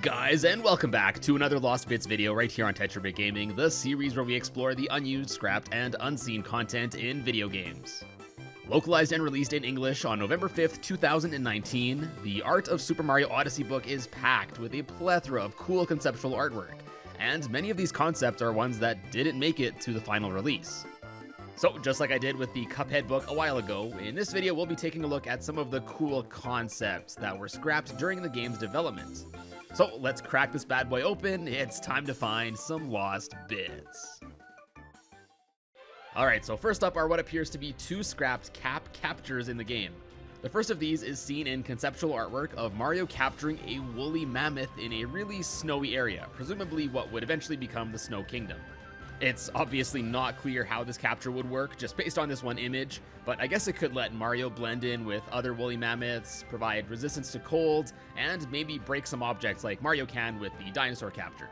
guys, and welcome back to another Lost Bits video right here on TetraBitGaming, the series where we explore the unused, scrapped, and unseen content in video games. Localized and released in English on November 5th, 2019, the Art of Super Mario Odyssey book is packed with a plethora of cool conceptual artwork, and many of these concepts are ones that didn't make it to the final release. So, just like I did with the Cuphead book a while ago, in this video we'll be taking a look at some of the cool concepts that were scrapped during the game's development. So let's crack this bad boy open, it's time to find some lost bits. Alright, so first up are what appears to be two scrapped cap captures in the game. The first of these is seen in conceptual artwork of Mario capturing a woolly mammoth in a really snowy area, presumably what would eventually become the Snow Kingdom. It's obviously not clear how this capture would work just based on this one image, but I guess it could let Mario blend in with other woolly mammoths, provide resistance to cold, and maybe break some objects like Mario can with the dinosaur capture.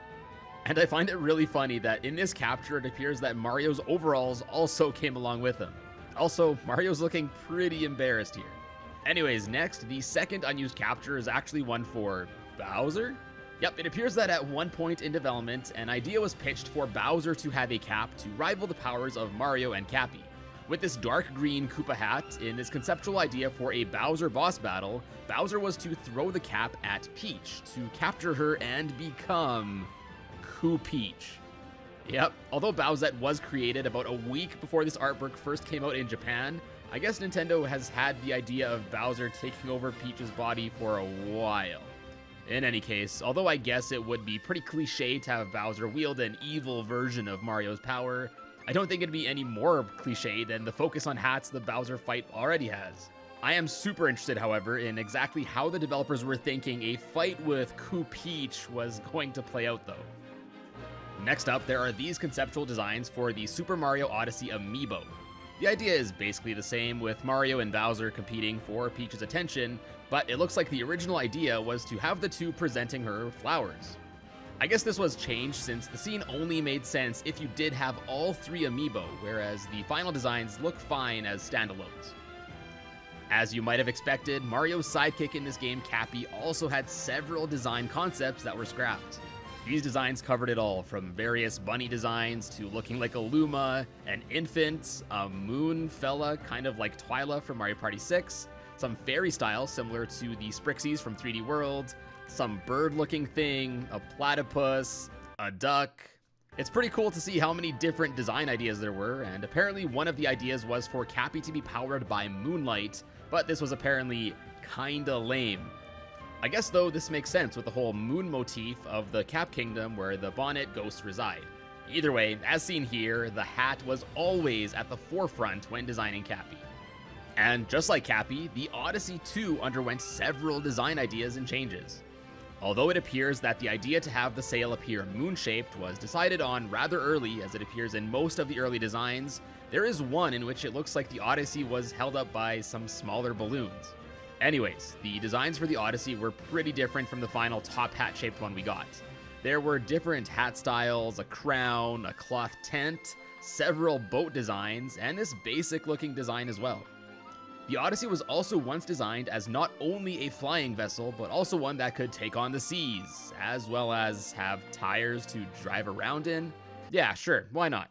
And I find it really funny that in this capture it appears that Mario's overalls also came along with him. Also, Mario's looking pretty embarrassed here. Anyways, next, the second unused capture is actually one for Bowser? Yep, it appears that at one point in development, an idea was pitched for Bowser to have a cap to rival the powers of Mario and Cappy. With this dark green Koopa hat, in this conceptual idea for a Bowser boss battle, Bowser was to throw the cap at Peach to capture her and become Peach. Yep, although Bowsette was created about a week before this artwork first came out in Japan, I guess Nintendo has had the idea of Bowser taking over Peach's body for a while. In any case, although I guess it would be pretty cliche to have Bowser wield an evil version of Mario's power, I don't think it'd be any more cliche than the focus on hats the Bowser fight already has. I am super interested, however, in exactly how the developers were thinking a fight with Peach was going to play out though. Next up, there are these conceptual designs for the Super Mario Odyssey amiibo. The idea is basically the same, with Mario and Bowser competing for Peach's attention, but it looks like the original idea was to have the two presenting her flowers. I guess this was changed since the scene only made sense if you did have all three amiibo, whereas the final designs look fine as standalones. As you might have expected, Mario's sidekick in this game, Cappy, also had several design concepts that were scrapped. These designs covered it all, from various bunny designs to looking like a Luma, an infant, a moon fella kind of like Twyla from Mario Party 6, some fairy style similar to the Sprixies from 3D World, some bird-looking thing, a platypus, a duck. It's pretty cool to see how many different design ideas there were, and apparently one of the ideas was for Cappy to be powered by moonlight, but this was apparently kinda lame. I guess though this makes sense with the whole moon motif of the Cap Kingdom where the Bonnet ghosts reside. Either way, as seen here, the hat was always at the forefront when designing Cappy. And just like Cappy, the Odyssey 2 underwent several design ideas and changes. Although it appears that the idea to have the sail appear moon-shaped was decided on rather early, as it appears in most of the early designs, there is one in which it looks like the Odyssey was held up by some smaller balloons. Anyways, the designs for the Odyssey were pretty different from the final top hat shaped one we got. There were different hat styles, a crown, a cloth tent, several boat designs, and this basic looking design as well. The Odyssey was also once designed as not only a flying vessel, but also one that could take on the seas, as well as have tires to drive around in. Yeah, sure, why not?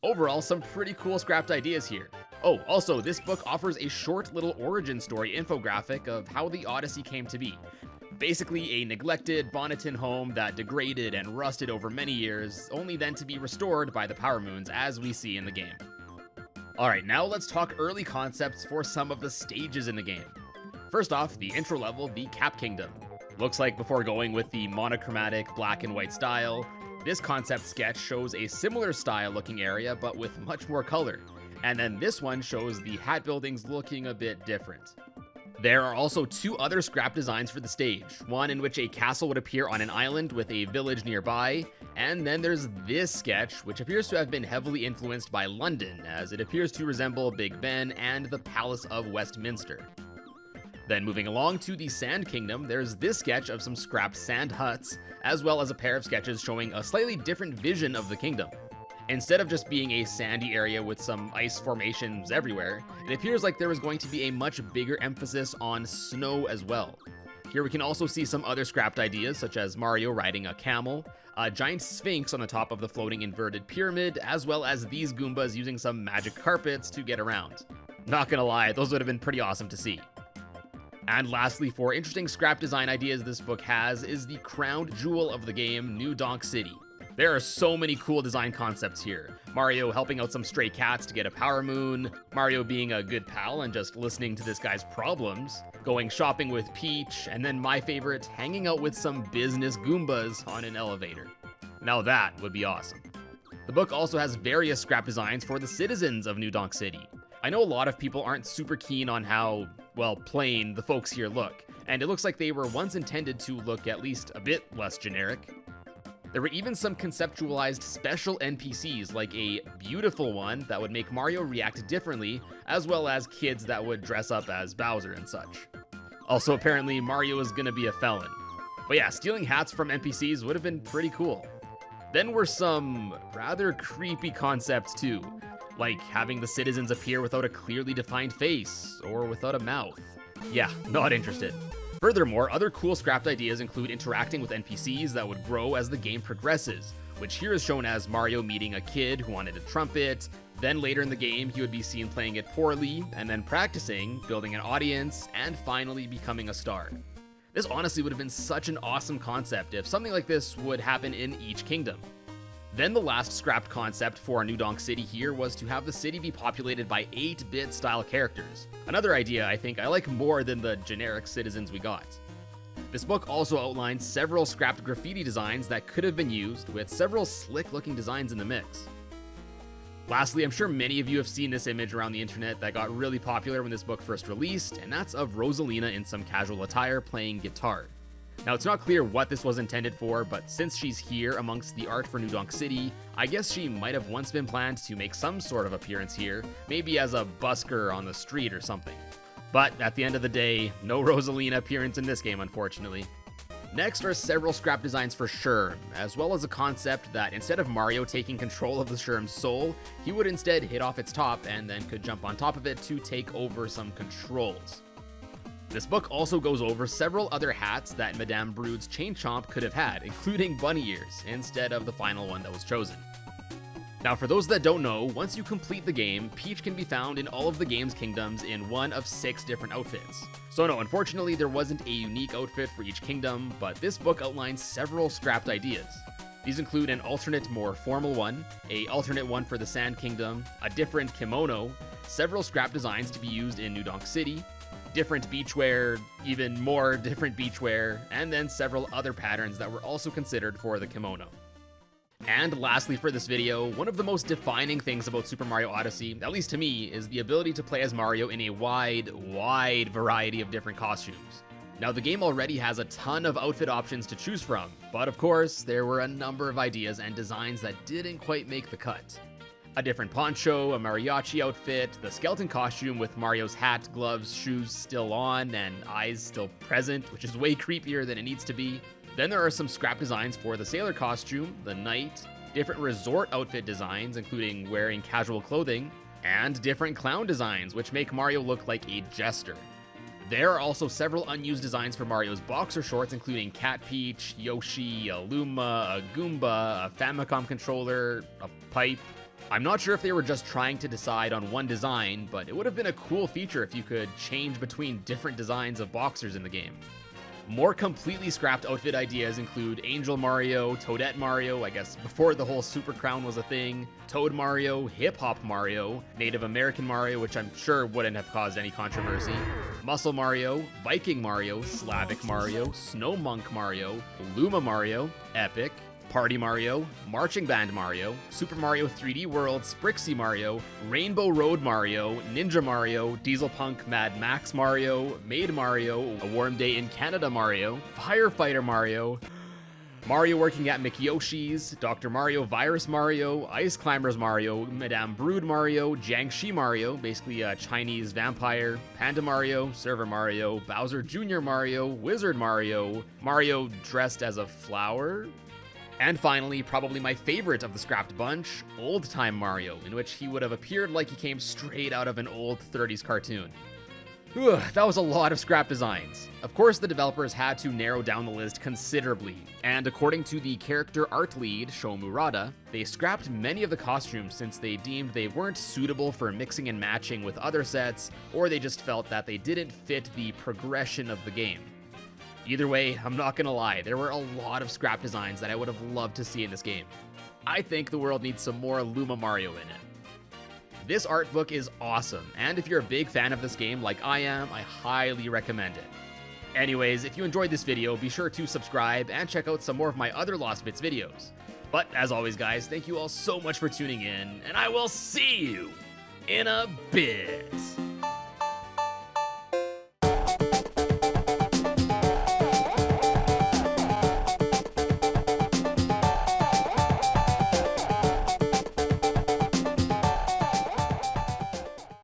Overall, some pretty cool scrapped ideas here. Oh, also, this book offers a short little origin story infographic of how the Odyssey came to be. Basically, a neglected Bonneton home that degraded and rusted over many years, only then to be restored by the Power Moons, as we see in the game. Alright, now let's talk early concepts for some of the stages in the game. First off, the intro level, the Cap Kingdom. Looks like before going with the monochromatic black and white style, this concept sketch shows a similar style looking area, but with much more color. And then this one shows the hat buildings looking a bit different. There are also two other scrap designs for the stage, one in which a castle would appear on an island with a village nearby, and then there's this sketch, which appears to have been heavily influenced by London, as it appears to resemble Big Ben and the Palace of Westminster. Then moving along to the Sand Kingdom, there's this sketch of some scrapped sand huts, as well as a pair of sketches showing a slightly different vision of the kingdom. Instead of just being a sandy area with some ice formations everywhere, it appears like there was going to be a much bigger emphasis on snow as well. Here we can also see some other scrapped ideas, such as Mario riding a camel, a giant sphinx on the top of the floating inverted pyramid, as well as these Goombas using some magic carpets to get around. Not gonna lie, those would have been pretty awesome to see. And lastly, for interesting scrap design ideas this book has is the crown jewel of the game, New Donk City. There are so many cool design concepts here. Mario helping out some stray cats to get a power moon, Mario being a good pal and just listening to this guy's problems, going shopping with Peach, and then my favorite, hanging out with some business Goombas on an elevator. Now that would be awesome. The book also has various scrap designs for the citizens of New Donk City. I know a lot of people aren't super keen on how, well, plain the folks here look, and it looks like they were once intended to look at least a bit less generic. There were even some conceptualized special NPCs, like a beautiful one that would make Mario react differently, as well as kids that would dress up as Bowser and such. Also, apparently, Mario is gonna be a felon. But yeah, stealing hats from NPCs would have been pretty cool. Then were some rather creepy concepts too, like having the citizens appear without a clearly defined face, or without a mouth. Yeah, not interested. Furthermore, other cool scrapped ideas include interacting with NPCs that would grow as the game progresses, which here is shown as Mario meeting a kid who wanted a trumpet, then later in the game he would be seen playing it poorly, and then practicing, building an audience, and finally becoming a star. This honestly would have been such an awesome concept if something like this would happen in each kingdom. Then the last scrapped concept for New Donk City here was to have the city be populated by 8-bit style characters. Another idea I think I like more than the generic citizens we got. This book also outlines several scrapped graffiti designs that could have been used, with several slick looking designs in the mix. Lastly, I'm sure many of you have seen this image around the internet that got really popular when this book first released, and that's of Rosalina in some casual attire playing guitar. Now, it's not clear what this was intended for, but since she's here amongst the art for New Donk City, I guess she might have once been planned to make some sort of appearance here, maybe as a busker on the street or something. But at the end of the day, no Rosalina appearance in this game, unfortunately. Next are several scrap designs for Sherm, as well as a concept that instead of Mario taking control of the Sherm's soul, he would instead hit off its top and then could jump on top of it to take over some controls. This book also goes over several other hats that Madame Brood's Chain Chomp could have had, including bunny ears, instead of the final one that was chosen. Now, for those that don't know, once you complete the game, Peach can be found in all of the game's kingdoms in one of 6 different outfits. So no, unfortunately, there wasn't a unique outfit for each kingdom, but this book outlines several scrapped ideas. These include an alternate, more formal one, an alternate one for the Sand Kingdom, a different kimono, several scrap designs to be used in New Donk City, different beachwear, even more different beachwear, and then several other patterns that were also considered for the kimono. And lastly for this video, one of the most defining things about Super Mario Odyssey, at least to me, is the ability to play as Mario in a wide variety of different costumes. Now, the game already has a ton of outfit options to choose from, but of course, there were a number of ideas and designs that didn't quite make the cut. A different poncho, a mariachi outfit, the skeleton costume with Mario's hat, gloves, shoes still on, and eyes still present, which is way creepier than it needs to be. Then there are some scrap designs for the sailor costume, the knight, different resort outfit designs, including wearing casual clothing, and different clown designs, which make Mario look like a jester. There are also several unused designs for Mario's boxer shorts, including Cat Peach, Yoshi, a Luma, a Goomba, a Famicom controller, a pipe. I'm not sure if they were just trying to decide on one design, but it would have been a cool feature if you could change between different designs of boxers in the game. More completely scrapped outfit ideas include Angel Mario, Toadette Mario, I guess before the whole Super Crown was a thing, Toad Mario, Hip Hop Mario, Native American Mario, which I'm sure wouldn't have caused any controversy, Muscle Mario, Viking Mario, Slavic Mario, Snow Monk Mario, Luma Mario, Epic, Party Mario, Marching Band Mario, Super Mario 3D World, Sprixie Mario, Rainbow Road Mario, Ninja Mario, Diesel Punk Mad Max Mario, Maid Mario, A Warm Day in Canada Mario, Firefighter Mario, Mario Working at McYoshi's, Dr. Mario Virus Mario, Ice Climbers Mario, Madame Brood Mario, Jiangxi Mario, basically a Chinese vampire, Panda Mario, Server Mario, Bowser Jr. Mario, Wizard Mario, Mario dressed as a flower, and finally, probably my favorite of the scrapped bunch, Old Time Mario, in which he would have appeared like he came straight out of an old 30s cartoon. Whew, that was a lot of scrap designs. Of course, the developers had to narrow down the list considerably, and according to the character art lead, Sho Murata, they scrapped many of the costumes since they deemed they weren't suitable for mixing and matching with other sets, or they just felt that they didn't fit the progression of the game. Either way, I'm not gonna lie, there were a lot of scrap designs that I would have loved to see in this game. I think the world needs some more Luma Mario in it. This art book is awesome, and if you're a big fan of this game like I am, I highly recommend it. Anyways, if you enjoyed this video, be sure to subscribe and check out some more of my other Lost Bits videos. But as always guys, thank you all so much for tuning in, and I will see you in a bit.